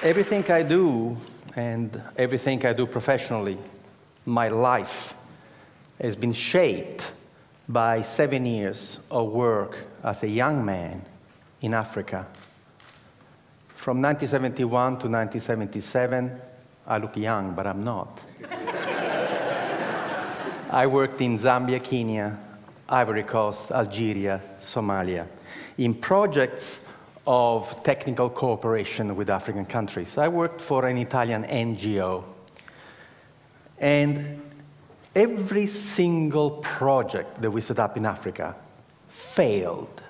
Everything I do, and everything I do professionally, my life, has been shaped by 7 years of work as a young man in Africa. From 1971 to 1977, I look young, but I'm not. I worked in Zambia, Kenya, Ivory Coast, Algeria, Somalia, in projects of technical cooperation with African countries. I worked for an Italian NGO. And every single project that we set up in Africa failed.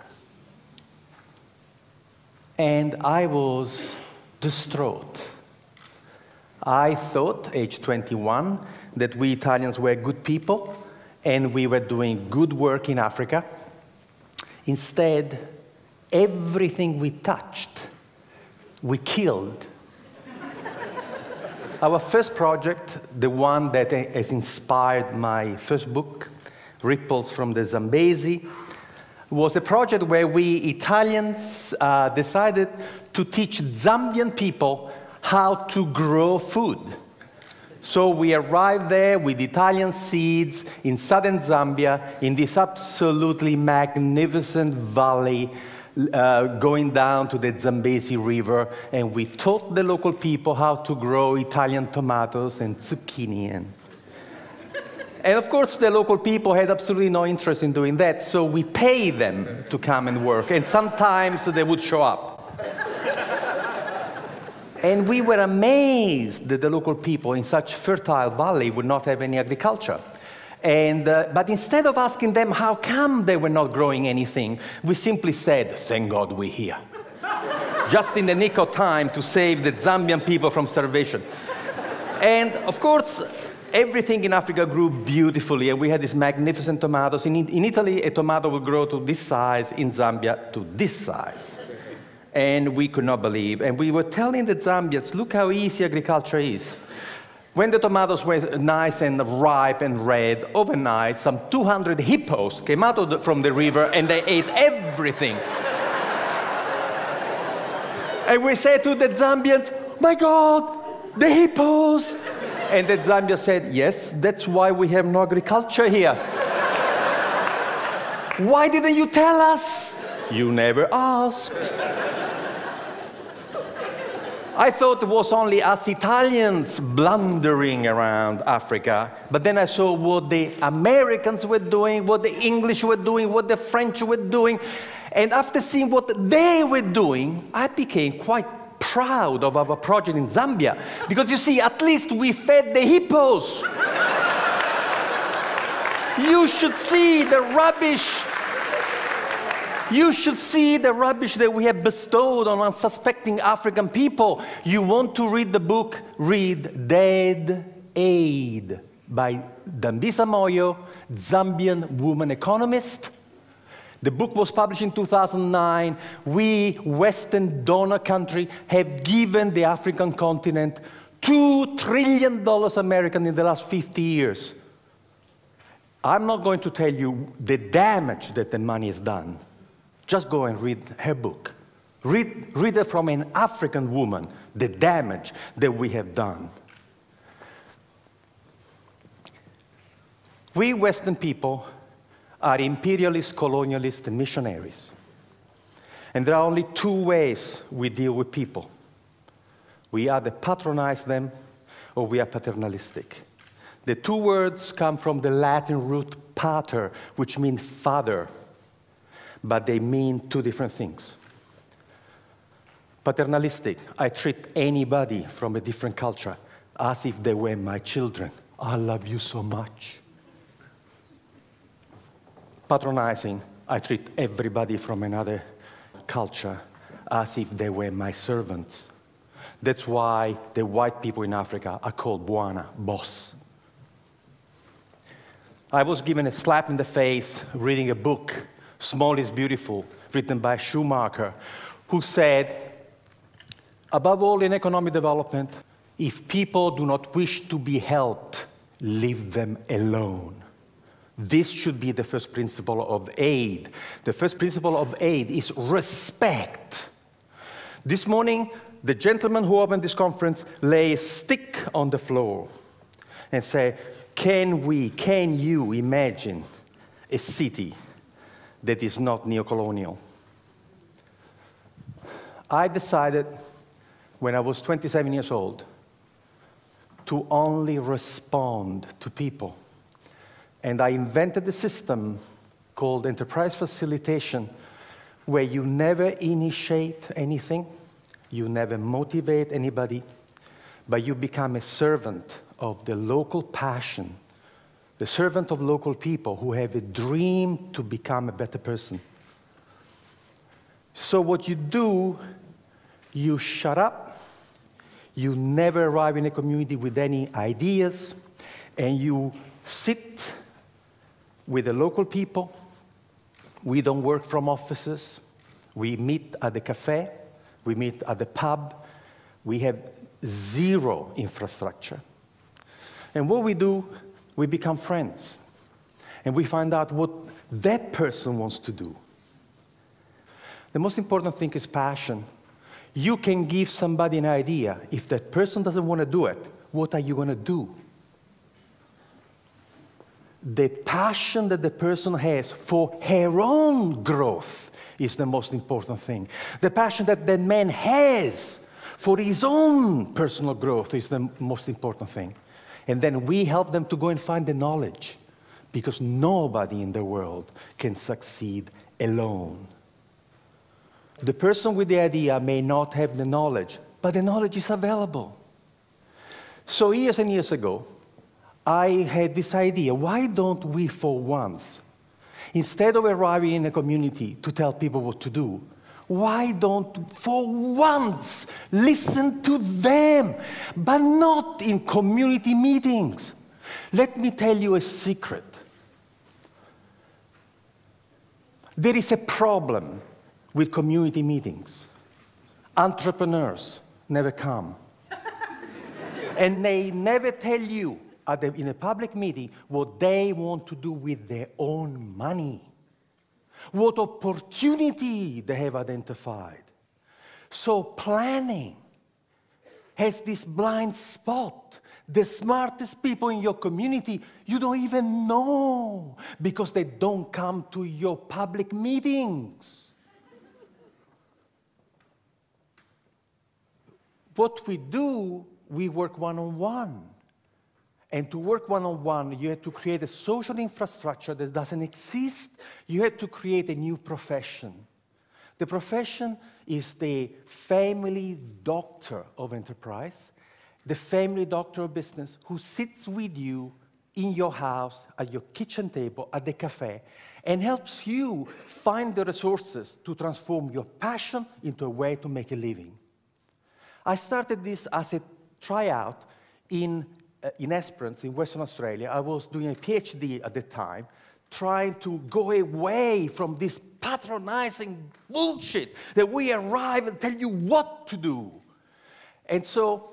And I was distraught. I thought, age 21, that we Italians were good people and we were doing good work in Africa. Instead, everything we touched, we killed. Our first project, the one that has inspired my first book, Ripples from the Zambezi, was a project where we Italians decided to teach Zambian people how to grow food. So we arrived there with Italian seeds in southern Zambia, in this absolutely magnificent valley, going down to the Zambezi River, and we taught the local people how to grow Italian tomatoes and zucchini. And of course, the local people had absolutely no interest in doing that, so we paid them to come and work, and sometimes they would show up. And we were amazed that the local people in such fertile valley would not have any agriculture. But instead of asking them how come they were not growing anything, we simply said, thank God we're here. Just in the nick of time to save the Zambian people from starvation. And of course, everything in Africa grew beautifully, and we had these magnificent tomatoes. In Italy, a tomato would grow to this size, in Zambia, to this size. And we could not believe. And we were telling the Zambians, look how easy agriculture is. When the tomatoes were nice and ripe and red, overnight, some 200 hippos came out from the river and they ate everything. And we said to the Zambians, my God, the hippos! And the Zambians said, yes, that's why we have no agriculture here. Why didn't you tell us? You never asked. I thought it was only us Italians blundering around Africa, but then I saw what the Americans were doing, what the English were doing, what the French were doing, and after seeing what they were doing, I became quite proud of our project in Zambia, because you see, at least we fed the hippos. You should see the rubbish. You should see the rubbish that we have bestowed on unsuspecting African people. You want to read the book? Read Dead Aid by Dambisa Moyo, Zambian woman economist. The book was published in 2009. We, Western donor country, have given the African continent $2 trillion American in the last 50 years. I'm not going to tell you the damage that the money has done. Just go and read her book. Read it from an African woman, the damage that we have done. We Western people are imperialists, colonialists, and missionaries. And there are only two ways we deal with people. We either patronize them, or we are paternalistic. The two words come from the Latin root pater, which means father. But they mean two different things. Paternalistic, I treat anybody from a different culture as if they were my children. I love you so much. Patronizing, I treat everybody from another culture as if they were my servants. That's why the white people in Africa are called Bwana, boss. I was given a slap in the face reading a book, Small is Beautiful, written by Schumacher, who said, Above all, in economic development, if people do not wish to be helped, leave them alone. This should be the first principle of aid. The first principle of aid is respect. This morning, the gentleman who opened this conference lay a stick on the floor and say, can you imagine a city that is not neocolonial? I decided when I was 27 years old to only respond to people. And I invented a system called enterprise facilitation, where you never initiate anything, you never motivate anybody, but you become a servant of the local passion, the servant of local people who have a dream to become a better person. So what you do, you shut up, you never arrive in a community with any ideas, and you sit with the local people. We don't work from offices. We meet at the cafe. We meet at the pub. We have zero infrastructure. And what we do, we become friends. And we find out what that person wants to do. The most important thing is passion. You can give somebody an idea. If that person doesn't want to do it, what are you going to do? The passion that the person has for her own growth is the most important thing. The passion that the man has for his own personal growth is the most important thing. And then we help them to go and find the knowledge, because nobody in the world can succeed alone. The person with the idea may not have the knowledge, but the knowledge is available. So years and years ago, I had this idea, why don't we for once, instead of arriving in a community to tell people what to do, why don't for once listen to them, but not in community meetings? Let me tell you a secret. There is a problem with community meetings. Entrepreneurs never come. And they never tell you in a public meeting what they want to do with their own money, what opportunity they have identified. So planning has this blind spot. The smartest people in your community, you don't even know, because they don't come to your public meetings. What we do, we work one-on-one. And to work one-on-one, you have to create a social infrastructure that doesn't exist. You have to create a new profession. The profession is the family doctor of enterprise, the family doctor of business, who sits with you in your house, at your kitchen table, at the cafe, and helps you find the resources to transform your passion into a way to make a living. I started this as a tryout in Esperance, in Western Australia. I was doing a PhD at the time, trying to go away from this patronizing bullshit that we arrive and tell you what to do. And so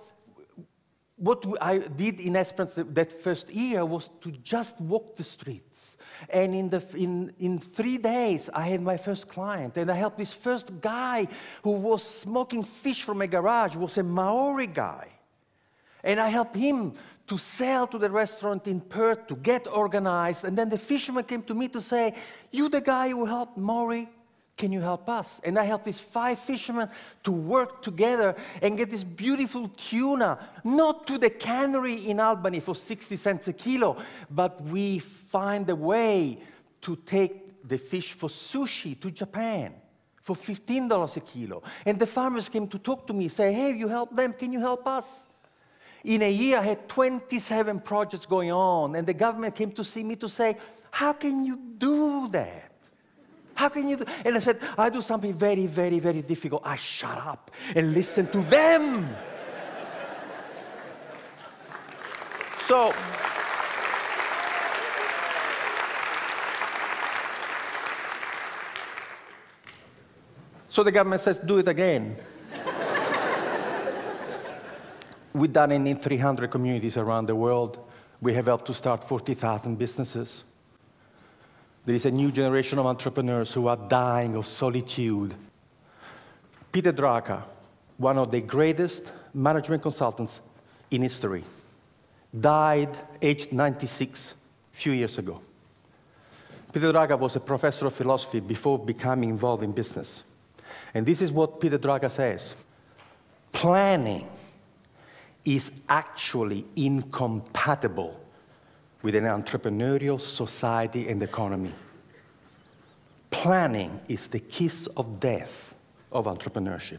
what I did in Esperance that first year was to just walk the streets. And in 3 days, I had my first client. And I helped this first guy who was smoking fish from a garage, was a Maori guy. And I helped him to sell to the restaurant in Perth, to get organized. And then the fisherman came to me to say, you the guy who helped Maori, can you help us? And I helped these 5 fishermen to work together and get this beautiful tuna, not to the cannery in Albany for 60 cents a kilo, but we find a way to take the fish for sushi to Japan for $15 a kilo. And the farmers came to talk to me, say, hey, you help them, can you help us? In a year, I had 27 projects going on, and the government came to see me to say, how can you do that? How can you do? And I said, I do something very, very, very difficult. I shut up and listen to them. So the government says, do it again. We've done it in 300 communities around the world. We have helped to start 40,000 businesses. There is a new generation of entrepreneurs who are dying of solitude. Peter Drucker, one of the greatest management consultants in history, died aged 96 a few years ago. Peter Drucker was a professor of philosophy before becoming involved in business. And this is what Peter Drucker says: planning is actually incompatible with an entrepreneurial society and economy. Planning is the kiss of death of entrepreneurship.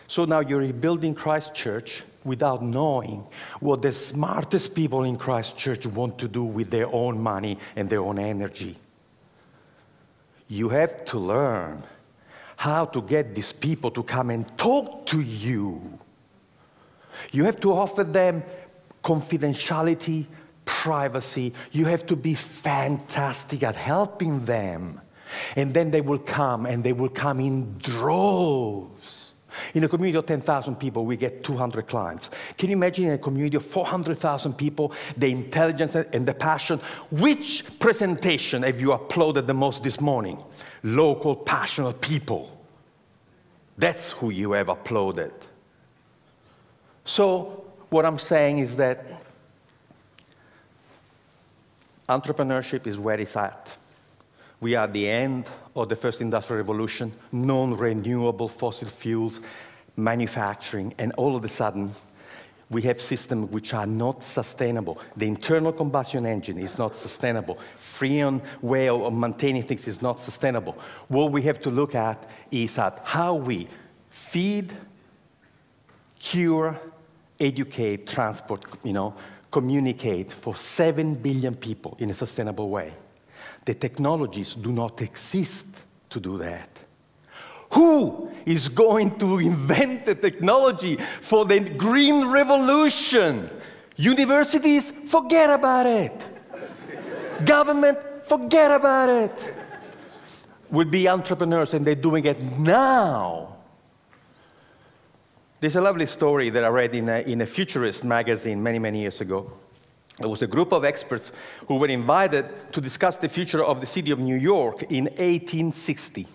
So now you're rebuilding Christ Church without knowing what the smartest people in Christ Church want to do with their own money and their own energy. You have to learn how to get these people to come and talk to you. You have to offer them confidentiality, privacy. You have to be fantastic at helping them. And then they will come, and they will come in droves. In a community of 10,000 people, we get 200 clients. Can you imagine in a community of 400,000 people, the intelligence and the passion? Which presentation have you uploaded the most this morning? Local, passionate people. That's who you have uploaded. So what I'm saying is that entrepreneurship is where it's at. We are at the end of the first industrial revolution, non-renewable fossil fuels, manufacturing, and all of a sudden, we have systems which are not sustainable. The internal combustion engine is not sustainable. Freon way of maintaining things is not sustainable. What we have to look at is at how we feed, cure, educate, transport, communicate for 7 billion people in a sustainable way. The technologies do not exist to do that. Who is going to invent the technology for the green revolution? Universities, forget about it. Government, forget about it. Will be entrepreneurs, and they're doing it now. There's a lovely story that I read in a futurist magazine many, many years ago. There was a group of experts who were invited to discuss the future of the city of New York in 1860.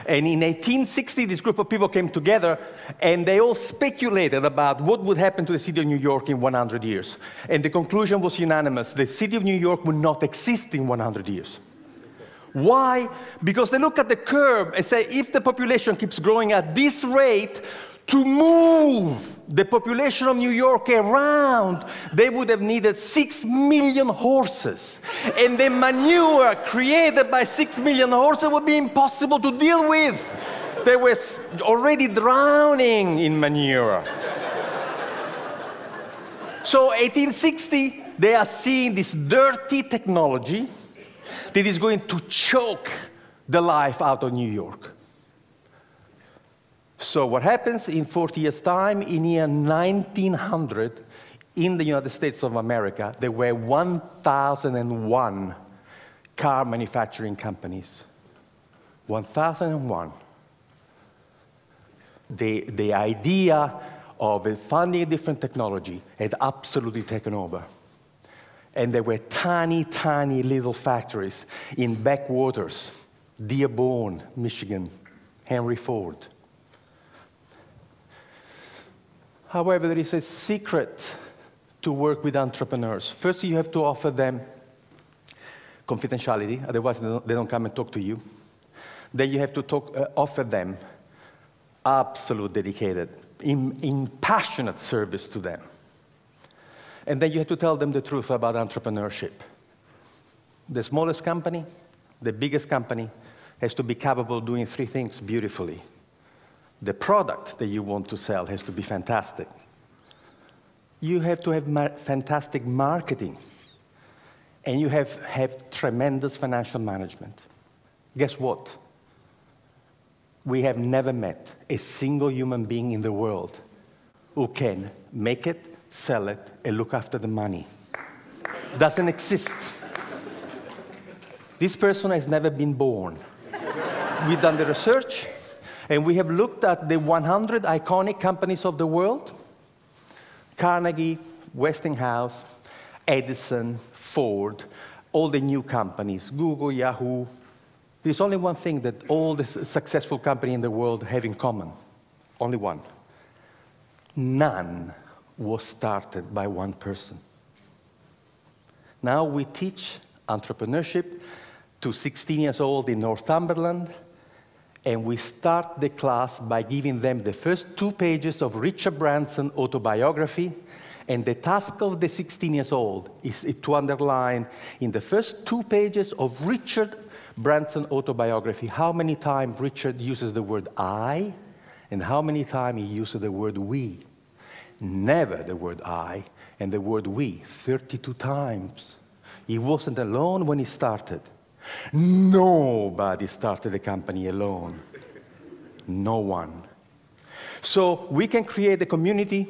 And in 1860, this group of people came together, and they all speculated about what would happen to the city of New York in 100 years. And the conclusion was unanimous. The city of New York would not exist in 100 years. Why? Because they look at the curve and say, if the population keeps growing at this rate, to move the population of New York around, they would have needed 6 million horses. And the manure created by 6 million horses would be impossible to deal with. They were already drowning in manure. So 1860, they are seeing this dirty technology that is going to choke the life out of New York. So what happens in 40 years' time, in year 1900, in the United States of America, there were 1,001 car manufacturing companies. 1,001. The idea of funding a different technology had absolutely taken over. And there were tiny, tiny little factories in backwaters, Dearborn, Michigan, Henry Ford. However, there is a secret to work with entrepreneurs. First, you have to offer them confidentiality, otherwise they don't come and talk to you. Then you have to offer them absolute dedicated, passionate service to them. And then you have to tell them the truth about entrepreneurship. The smallest company, the biggest company, has to be capable of doing 3 things beautifully. The product that you want to sell has to be fantastic. You have to have fantastic marketing. And you have tremendous financial management. Guess what? We have never met a single human being in the world who can make it, sell it, and look after the money. Doesn't exist. This person has never been born. We've done the research. And we have looked at the 100 iconic companies of the world: Carnegie, Westinghouse, Edison, Ford, all the new companies, Google, Yahoo. There's only one thing that all the successful companies in the world have in common. Only one. None was started by one person. Now we teach entrepreneurship to 16 years old in Northumberland, and we start the class by giving them the first 2 pages of Richard Branson's autobiography, and the task of the 16 years old is to underline in the first 2 pages of Richard Branson's autobiography how many times Richard uses the word I, and how many times he uses the word we. Never the word I and the word we, 32 times. He wasn't alone when he started. Nobody started a company alone. No one. So we can create a community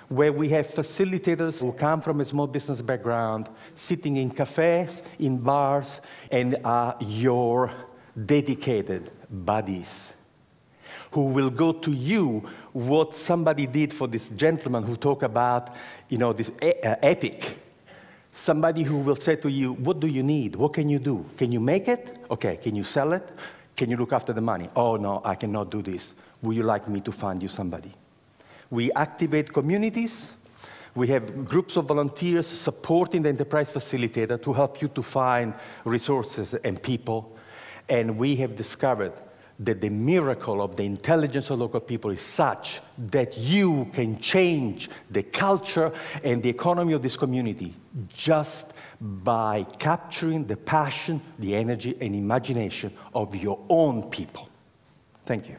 where we have facilitators who come from a small business background, sitting in cafes, in bars, and are your dedicated buddies, who will go to you what somebody did for this gentleman who talked about, this epic. Somebody who will say to you, what do you need? What can you do? Can you make it? Okay, can you sell it? Can you look after the money? Oh, no, I cannot do this. Would you like me to find you somebody? We activate communities. We have groups of volunteers supporting the enterprise facilitator to help you to find resources and people. And we have discovered that the miracle of the intelligence of local people is such that you can change the culture and the economy of this community just by capturing the passion, the energy, and imagination of your own people. Thank you.